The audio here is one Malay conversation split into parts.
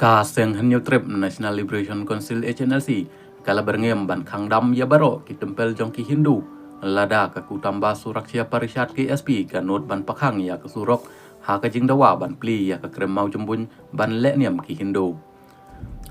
Kaseng Hanyo Trip National Liberation Council HNLC kala berngem ban khang dam ya baro ki tempel jong ki Hindu lada ka kutamba Suraksha Parishad KSP kanot ban pakhang ya ka surok ha ka jing dawa ban pli ya ka kremau jumbun ban le niam ki Hindu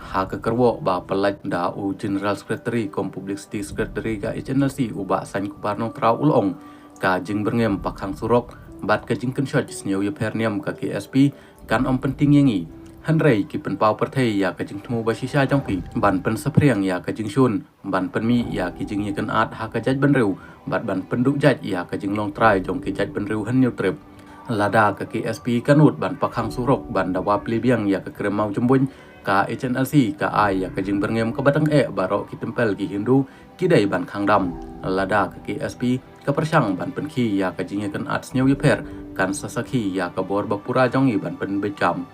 ha ka kerwo ba pelaj da u General Secretary kom Publicity Secretary ka HNLC uba san kuparno trau ulong ka jing berngem pakhang surok bat ka jing kenshot sneu ya perniam ka KSP kan om penting yangi Hanrei ki pen pau perthei ya ka jing thmu ba shisha jong pi ban pen sapriang ya ka jing shun ban pen mi ya ki jing yekan at ha ka jaj ban reu bat ban penduk jaj ya ka jing long trai jong ki jaj ban reu han new trip lada ka KSP kanut ban pakhang surok ban dawa plibiang ya ka kremau jembun ka HNLC ka ai ya ka jing berngem ka batang baro ki tempel ki Hindu ki dai ban khang dam lada ka KSP ka persang ban pen khi ya ka jing yekan at sneu yeper kan sasakhi ya ka bor bapura jong i ban pen becam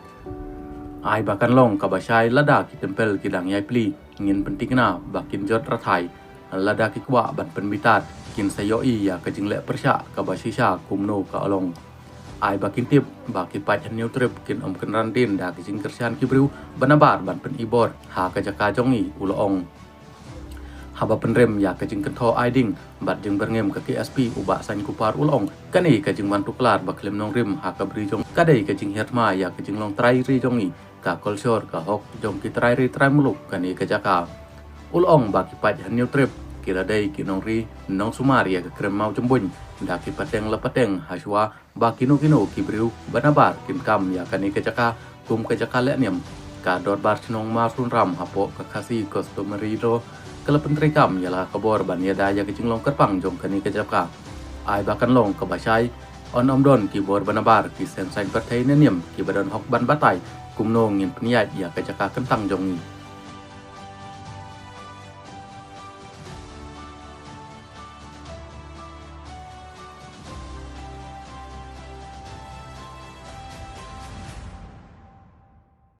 ai bahkan long kabashai lada ki tempel ki dang yai pli ngin penting na bakin jot rathai lada ki kwa ban penbitat kin sayoi ya ka jingle persha kabashisha kumno ka along ai bakin tip baki pat new trip kin om ken rantin da ki jing kersian ki bru banabar ban pen ibor ha ka jaka jongi ulong haba penrem ya ka jing kentho ai ding bat jing berngem ka KSP uba san kupar ulong kani ka jing mantu klar baklem nong rim ha ka bri jong kadai ka jing herma ya ka jing long trai ri jongi ka kolsor ka hok jong ki trai ri trai muluk kani ka jaka ulong baki pat han new trip kira dai ki nong ri nong sumar ya ka kremau jembun da ki pateng lepateng haswa baki no kino ki bru banabar kin kam ya kani ka jaka kum ka jaka le niam ka dor bar chnong ma sun ram hapo ka khasi customary ro kala pentri kam ya la kabor ban ya da ya ki jinglong kerpang jong kani ka jaka ai bahkan long ka basai on om don ki bor banabar ki sen sain perthei ne niam ki badon hok ban batai kumno ngin pniat ya ka jaka kentang jongi